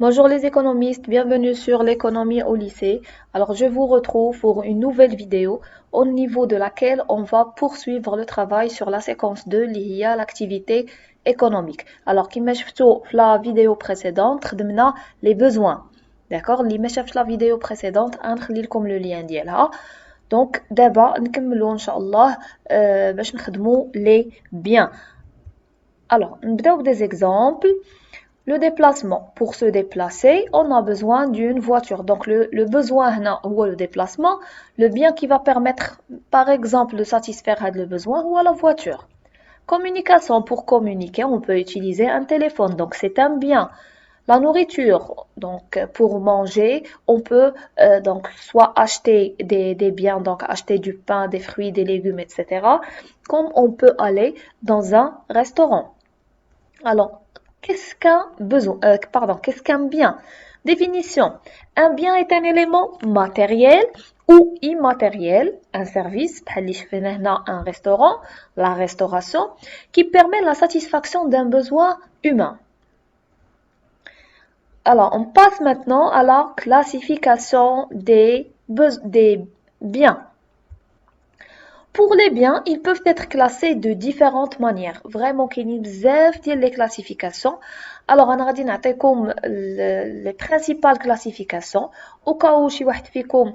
Bonjour les économistes, bienvenue sur l'économie au lycée. Alors je vous retrouve pour une nouvelle vidéo au niveau de laquelle on va poursuivre le travail sur la séquence 2 liée à l'activité économique. Alors كما شفتوا في la vidéo précédente خدمنا les besoins. D'accord اللي ما شافش la vidéo précédente نخلي لكم le lien ديالها. Donc دابا نكملوا ان شاء الله باش نخدموا les biens. Alors نبداو des exemples. Le déplacement. Pour se déplacer, on a besoin d'une voiture. Donc, le besoin ou le déplacement, le bien qui va permettre, par exemple, de satisfaire le besoin ou la voiture. Communication. Pour communiquer, on peut utiliser un téléphone. Donc, c'est un bien. La nourriture. Donc, pour manger, on peut donc soit acheter des biens, donc acheter du pain, des fruits, des légumes, etc. Comme on peut aller dans un restaurant. Alors, qu'est-ce qu'un besoin, qu'est-ce qu'un bien? Définition. Un bien est un élément matériel ou immatériel, un service, un restaurant, la restauration, qui permet la satisfaction d'un besoin humain. Alors, on passe maintenant à la classification des biens. Pour les biens, ils peuvent être classés de différentes manières. Vraiment, il y a بزاف ديال les classifications. Alors, انا غادي نعطيكم les principales classifications. au cas où شي واحد فيكم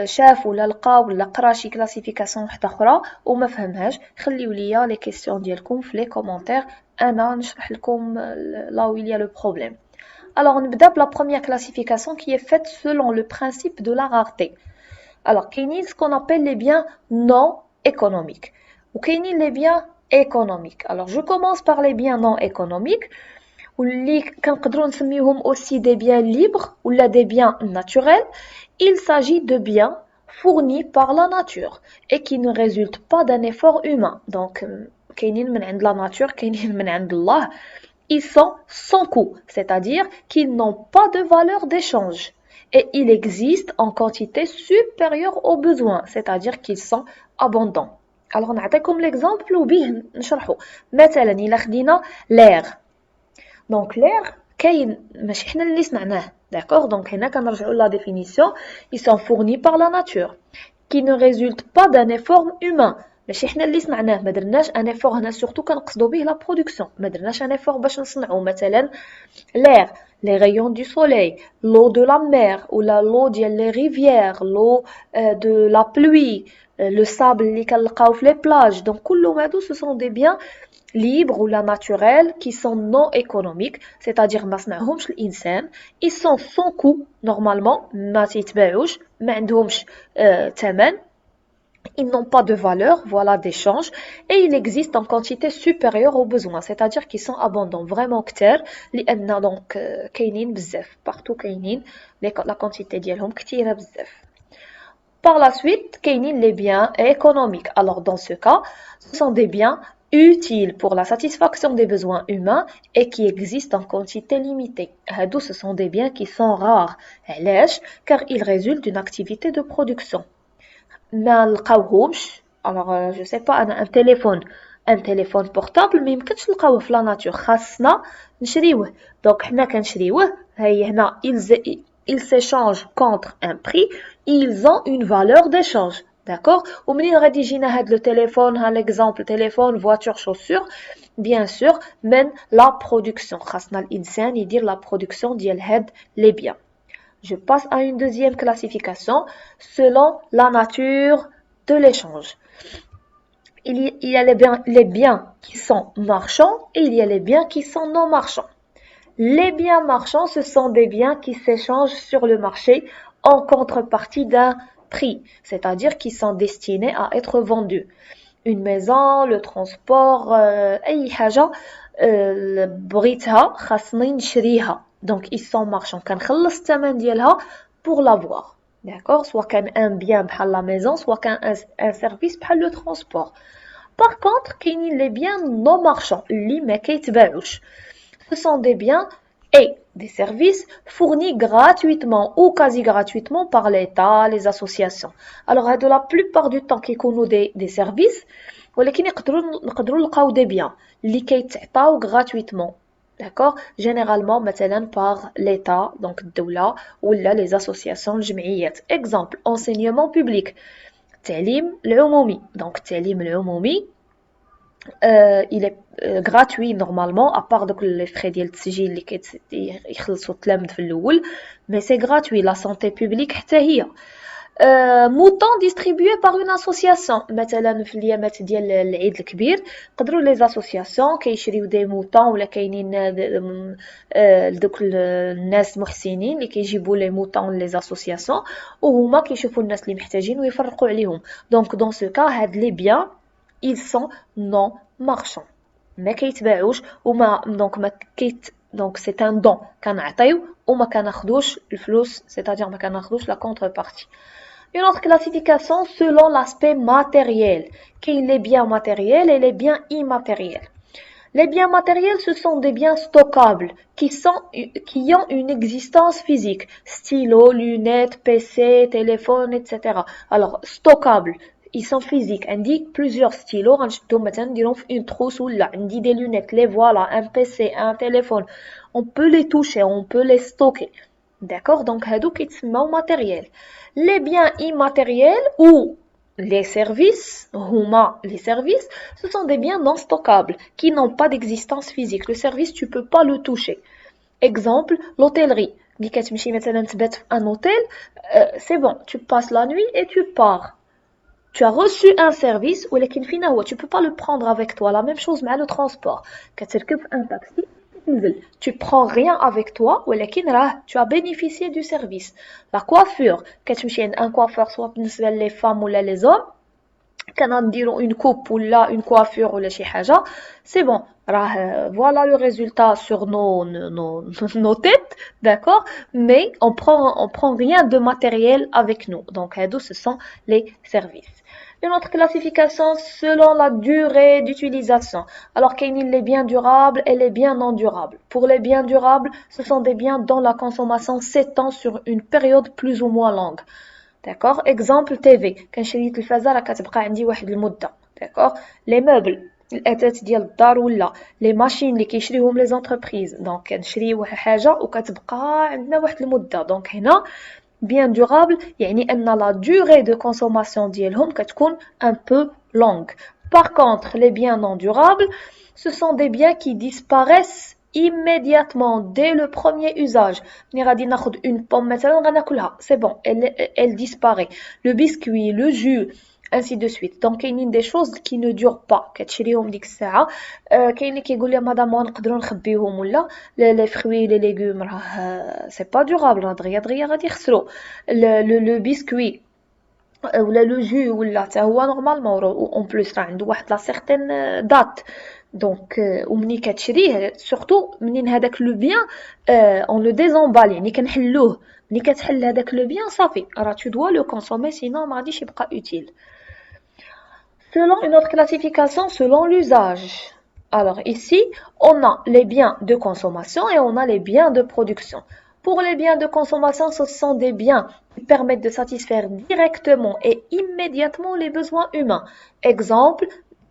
شاف ولا لقى ولا قرا شي classification واحده اخرى وما فهمهاش، خليو ليا les questions ديالكم في les commentaires. انا نشرح لكم là où il y a le problème. Alors, on نبدا la première classification qui est faite selon le principe de la rareté. Alors, il y a ce qu'on appelle les biens non économiques. Ou il y a les biens économiques. Alors, je commence par les biens non économiques. Ou les qu'on aussi des biens libres ou des biens naturels. Il s'agit de biens fournis par la nature et qui ne résultent pas d'un effort humain. Donc, كاينين من عند la nature, كاينين من عند الله. Ils sont sans coût, c'est-à-dire qu'ils n'ont pas de valeur d'échange. Et il existe en quantité supérieure aux besoins, c'est-à-dire qu'ils sont abondants. Alors نعطيكم l'exemple وبيه نشرحه. مثلا إلا خدينا l'air. Donc l'air كاين ماشي حنا اللي صنعناه. D'accord? Donc هنا كنرجعوا la définition, ils sont fournis par la nature qui ne résultent pas d'un effort humain. ماشي حنا اللي صنعناه، ما درناش ان effort هنا surtout كنقصدوا به la production، ما درناش ان effort باش نصنعوا مثلا l'air, les rayons du soleil, l'eau de la mer ou l'eau des rivières, l'eau de la pluie, le sable اللي كنلقاو في les plages. Donc كلهم هادو ce sont des biens libres ou la naturels qui sont non économiques, c'est-à-dire ما صنعهمش الانسان. Ils sont sans coût normalement، ما تيتباعوش، ما عندهمش ثمن. Ils n'ont pas de valeur, voilà, d'échange, et ils existent en quantité supérieure aux besoins, c'est-à-dire qu'ils sont abondants, vraiment كتار، لأن donc كاينين بزاف، partout كاينين la quantité ديالهم كتيرة بزاف. Par la suite, كاينين les biens économiques. Alors dans ce cas, ce sont des biens utiles pour la satisfaction des besoins humains et qui existent en quantité limitée. هادو ce sont des biens qui sont rares. علاش؟ car ils résultent d'une activité de production. ما نلقاوهمش. alors je sais pas انا ان تليفون بورتابل ما يمكنش نلقاوه في لا ناتور، خاصنا نشريوه. دونك حنا كنشريوه، هاي هنا ils s'échangent contre un prix, ils ont une valeur d'échange. D'accord? ومنين غادي يجينا هاد لو تليفون، ها l'exemple téléphone, voiture, chaussure, bien sûr من la production، خاصنا الانسان يدير la production ديال هاد les biens. Je passe à une deuxième classification selon la nature de l'échange. Il y a les biens qui sont marchands et il y a les biens qui sont non marchands. Les biens marchands, ce sont des biens qui s'échangent sur le marché en contrepartie d'un prix, c'est-à-dire qui sont destinés à être vendus. Une maison, le transport, أي حاجة بغيتها خاصني نشريها. Donc ils sont marchands. كنخلص الثمن ديالها pour l'avoir. D'accord? Soit كان un bien بحال la maison, soit كان un service بحال le transport. Par contre, كاينين les biens non marchands اللي ما كيتباعوش. Ce sont des biens et des services fournis gratuitement ou quasi gratuitement par l'État, les associations. Alors, de la plupart du temps كيكونوا des services ولكن نقدروا نلقاو des biens اللي كيتعطاو gratuitement. d'accord, généralement مثلا par l'État donc الدولة ولا les associations الجمعيات. Exemple, enseignement public, التعليم العمومي. Donc التعليم العمومي il est gratuit normalement à part دوك les frais ديال التسجيل اللي يخلصوا التلامذ في الاول mais c'est gratuit. La santé publique حتى هي موطون ديستريبيو باغ اون اسوسياسيون. مثلا في الايامات ديال العيد الكبير يقدروا لي زاسوسياسيون كيشريو دي موطون ولا كاينين دوك الناس محسنين اللي كيجيبوا لي موطون لي زاسوسياسيون وهما كيشوفوا الناس اللي محتاجين ويفرقوا عليهم. دونك دون سو كا هاد لي بيان ils sont non marchands ما كيتباعوش وما دونك ما كيت دونك سي ان دون كنعطيو وما كناخذوش الفلوس c'est-à-dire ما كناخذوش لا contrepartie. Une autre classification selon l'aspect matériel. Qu'il les biens matériels et les biens immatériels. Les biens matériels, ce sont des biens stockables qui ont une existence physique. Stylo, lunettes, PC, téléphone, etc. Alors, stockables, ils sont physiques. On dit plusieurs stylos. Une trousse ou là, on dit des lunettes. Les voilà, un PC, un téléphone. On peut les toucher, on peut les stocker. D'accord? Donc, هادو كيتسموا matériel. Les biens immatériels ou les services, ce sont des biens non stockables qui n'ont pas d'existence physique. Le service, tu peux pas le toucher. Exemple, l'hôtellerie. Un hôtel, c'est bon, tu passes la nuit et tu pars. Tu as reçu un service, tu peux pas le prendre avec toi. La même chose mais le transport. Un taxi, tu prends rien avec toi, tu as bénéficié du service. La coiffure, un coiffeur soit pour les femmes ou les hommes, كنديروا une coupe ou là une coiffure ou la شي حاجه c'est bon voilà le résultat sur nos têtes, d'accord, mais on prend rien de matériel avec nous. Donc ce sont les services. Une autre classification selon la durée d'utilisation. Alors qu'il y a les biens durables et les biens non durables. Pour les biens durables, ce sont des biens dont la consommation s'étend sur une période plus ou moins longue. D'accord, exemple TV كنشري التلفازه راه كتبقى عندي واحد المده. d'accord, les meubles الاثاث ديال الدار ولا لي ماشين اللي كيشريوهم لي زونتربريز دونك كنشري واحد حاجه وكتبقى عندنا واحد المده. دونك هنا bien durable يعني ان la durée de consommation ديالهم كتكون un peu longue. Par contre les biens non durables ce sont des biens qui disparaissent immédiatement dès le premier usage. Une pomme c'est bon, elle disparaît. Le biscuit, le jus, ainsi de suite. Donc il y a des choses qui ne durent pas. كتشريهم ديك الساعه كاين اللي كيقول لي مدام نقدروا نخبيوهم ولا les fruits les légumes راه c'est pas durable راه دغيا غادي يخسروا. le biscuit ولا لو جو ولا حتى هو نورمالمون اون بليس راه عنده واحد لا سيغتين دات. دونك ومني كتشريه سورتو منين هذاك لو بيان اون لو ديزومبال يعني كنحلوه. ملي كتحل هذاك لو بيان صافي راه تو دوا لو كونسومي سينو ما غاديش يبقى اوتيل. Selon une autre classification, selon l'usage. Alors ici, on a les biens de consommation et on a les biens de production. Pour les biens de consommation, ce sont des biens qui permettent de satisfaire directement et immédiatement les besoins humains. Exemple,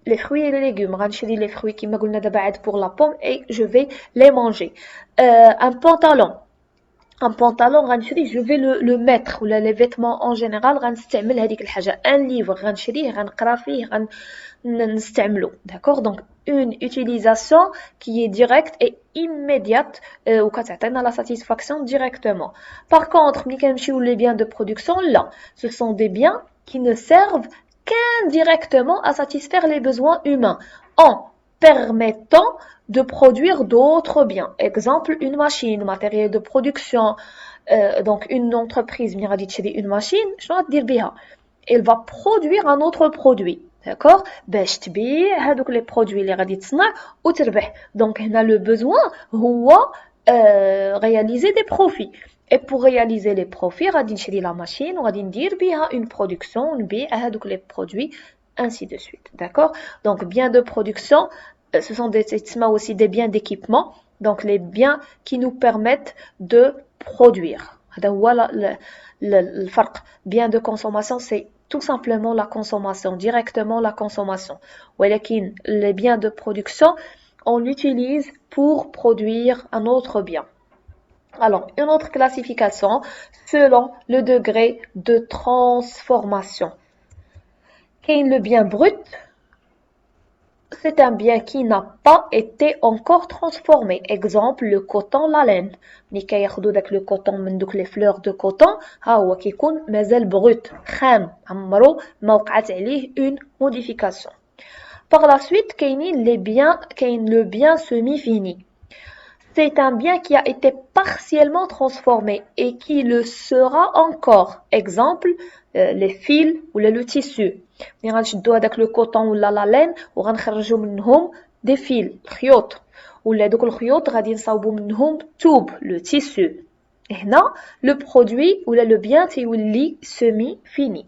les fruits et les légumes. غنشري les fruits كما قلنا دابا عاد pour la pomme et je vais les manger. Un pantalon. Un pantalon غنشري je vais le mettre ولا les vêtements en général غنستعمل هذيك الحاجه. Un livre غنشريه غنقرا فيه نستعملو. D'accord, donc une utilisation qui est directe et immédiate وكتعطينا la satisfaction directement. Par contre ملي كنمشيو les biens de production là ce sont des biens qui ne servent qu'indirectement à satisfaire les besoins humains en permettant de produire d'autres biens. Exemple, une machine, matériel de production. Donc une entreprise vient d'acheter une machine, elle va produire un autre produit. D'accord, باش تبيع هذوك les produits اللي غادي تصنع وتربح. Donc هنا le besoin هو réaliser des profits. Et pour réaliser les profits غادي نشري la machine وغادي ندير بها une production ونبيع هذوك les produits ainsi de suite. D'accord, donc biens de production ce sont aussi des biens d'équipement, donc les biens qui nous permettent de produire. Le bien de consommation, c'est tout simplement la consommation, directement la consommation. Les biens de production, on l'utilise pour produire un autre bien. Alors, une autre classification selon le degré de transformation. Qu'est le bien brut? C'est un bien qui n'a pas été encore transformé. Exemple, le coton, la laine. ملي كياخدو داك le coton من دوك les fleurs de coton, ها هو كيكون مازال brut, خام, عمرو ما وقعت عليه une modification. Par la suite, كاين le bien semi-fini. C'est un bien qui a été partiellement transformé et qui le sera encore. Exemple, les fils ou le tissu. ملي غنشدو هداك لو كوطون ولا لا لين وغنخرجو منهم دي فيل خيوط ولا دوك الخيوط غادي نصاوبو منهم توب لو تيسو. هنا لو برودوي ولا لو بيان تيولي سيمي فيني.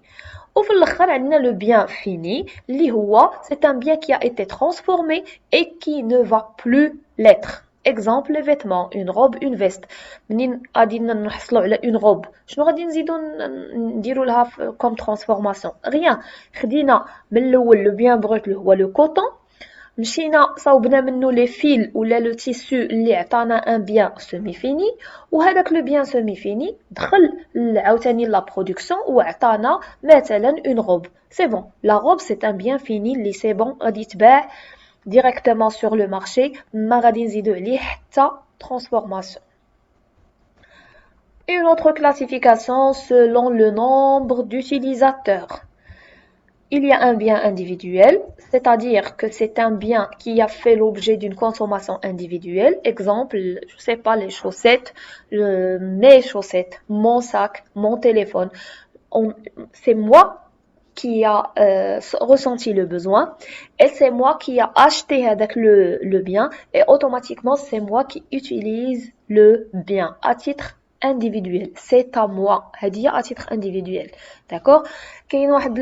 وفي الاخر عندنا لو بيان فيني اللي هو c'est un bien qui a été transformé et qui ne va plus l'être. Exemple, les vêtements, une robe, une veste. منين غادي نحصلوا على une robe شنو غادي نزيدو نديروا لها comme transformation rien. خدينا من الاول لو بيان بروت اللي هو لو كوطون مشينا صاوبنا منه لي فيل ولا لو تيسو اللي عطانا ان بيان سيمي فيني وهذاك لو بيان سيمي فيني دخل عاوتاني لا برودكسيون وعطانا مثلا اون روب. سي بون لا روب سي ان بيان فيني اللي سي بون غادي يتباع directement sur le marché ما غادي نزيدو عليه حتى transformation. Une autre classification selon le nombre d'utilisateurs. Il y a un bien individuel, c'est-à-dire que c'est un bien qui a fait l'objet d'une consommation individuelle. Exemple, je sais pas, les chaussettes, mes chaussettes, mon sac, mon téléphone. C'est moi qui a ressenti le besoin et c'est moi qui a acheté avec le bien et automatiquement c'est moi qui utilise le bien à titre individuel. C'est à moi. هدية à titre individuel. D'accord? كاين واحد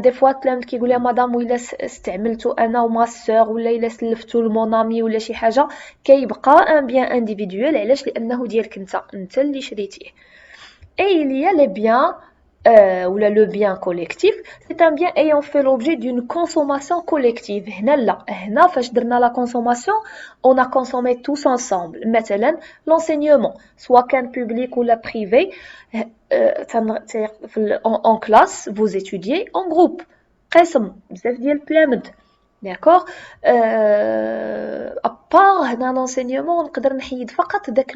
دي فوا تلامت كيقول لها مدام وإلا استعملتو انا وما سور ولا الا سلفتو لمونامي ولا شي حاجه كيبقى ان بيان انديفيدويل. علاش؟ لانه ديالك انت اللي شريتيه. Et il y a les biens ou le bien collectif, c'est un bien ayant fait l'objet d'une consommation collective. هنا فاش درنا la consommation, on a consommé tous ensemble. مثلا l'enseignement, soit qu'un public ou la privé, en classe, vous étudiez en groupe. قسم بزاف ديال البلامد. D'accord. À part هنا l'enseignement نقدر نحيد فقط داك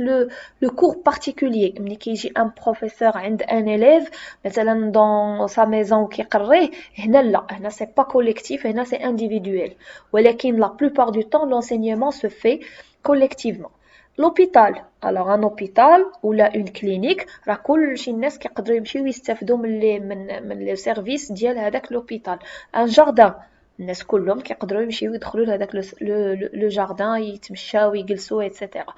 le cours particulier ملي كيجي un professeur عند un élève مثلا dans sa maison وكيقريه هنا لا هنا c'est pas collectif هنا c'est individuel ولكن la plupart du temps l'enseignement se fait collectivement. L'hôpital, alors un hôpital ou là une clinique راه كلشي الناس كيقدروا يمشيو يستافدوا من لي سيرفيس ديال هذاك l'hôpital. Un jardin الناس كلهم كيقدروا يمشيو يدخلوا لهذاك لو جاردان يتمشاو يجلسوا ايتترا.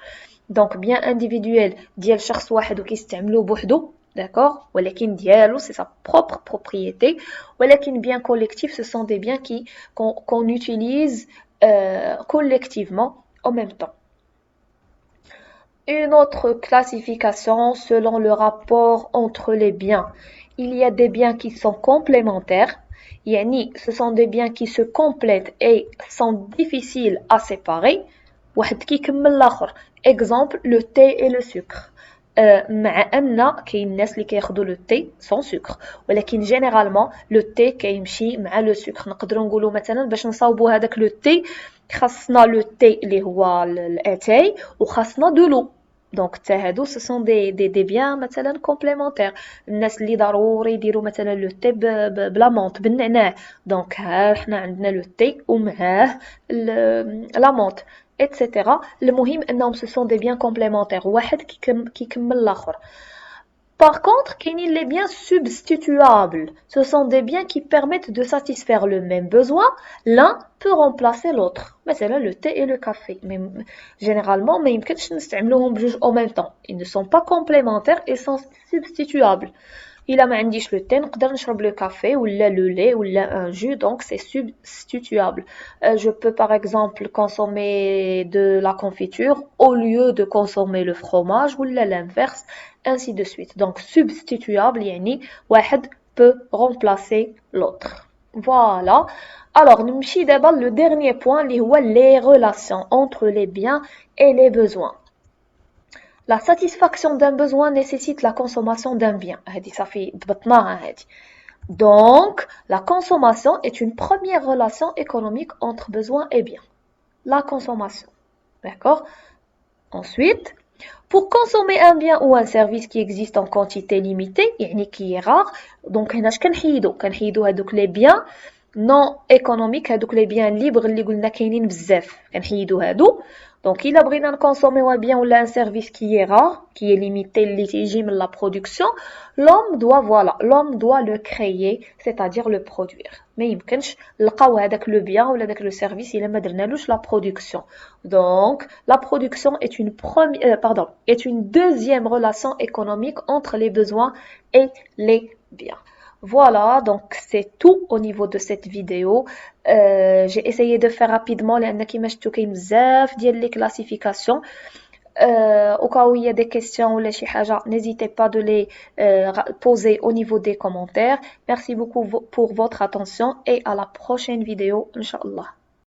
دونك بيان انديفيدويل ديال شخص واحد وكيستعملوه بوحدو داكوغ ولكن ديالو سي سا بروبر بروبريتي. ولكن بيان كوليكتيف سو سون دي بيان كي كون utilise collectivement en même temps. Une autre classification selon le rapport entre les biens. Il y a des biens qui sont complémentaires. Yani, ce sont des biens qui se complètent et sont difficiles à séparer. واحد كيكمل الآخر. Exemple, le thé et le sucre. مع أن كاين الناس اللي كياخدوا le thé sans sucre ولكن généralement le thé كيمشي مع le sucre. نقدروا نقولوا مثلا باش نصاوبوا هذاك le thé خاصنا le thé اللي هو الاتاي وخاصنا de l'eau. دونك حتى هادو سو سون دي بيان مثلا كومبليمونتير. الناس اللي ضروري يديروا مثلا لو تي بلا مونط بالنعناع دونك ها حنا عندنا لو تي ومعاه لا مونط ايتترا. المهم انهم سو سون دي بيان كومبليمونتير واحد كيكمل الاخر. Par contre, كاينين les biens substituables. Ce sont des biens qui permettent de satisfaire le même besoin. L'un peut remplacer l'autre. مثلا le thé et le café. Mais généralement, ما يمكنش نستعملوهم بجوج en même temps. Ils ne sont pas complémentaires et sont substituables. إلا ما عنديش le thé نقدر نشرب le café ولا le lait ولا un jus donc c'est substituable. Je peux par exemple consommer de la confiture au lieu de consommer le fromage ولا l'inverse ainsi de suite. Donc substituable يعني واحد peut remplacer l'autre. Voilà. Alors, نمشي d'abord le dernier point, les relations entre les biens et les besoins. La satisfaction d'un besoin nécessite la consommation d'un bien. Donc, la consommation est une première relation économique entre besoin et bien. La consommation. D'accord? Ensuite, pour consommer un bien ou un service qui existe en quantité limitée, qui est rare, donc كنحيدو هذوك les biens non économiques, هذوك les biens libres اللي قلنا كاينين بزاف كنحيدو هادو. Donc إلا بغينا نكونسوميو un bien ou un service qui est rare, qui est limité اللي تيجي من la production, l'homme doit le créer, c'est-à-dire le produire. ما يمكنش نلقاو هذاك le bien ولا داك le service إلا ما درنالوش la production. Donc la production est une deuxième relation économique entre les besoins et les biens. Voilà, donc c'est tout au niveau de cette vidéo. J'ai essayé de faire rapidement لأن كيما شفتوا كاين بزاف ديال les classifications. Au cas où il y a des questions ou شي حاجة, n'hésitez pas de les poser au niveau des commentaires. Merci beaucoup pour votre attention et à la prochaine vidéo, Inch'Allah.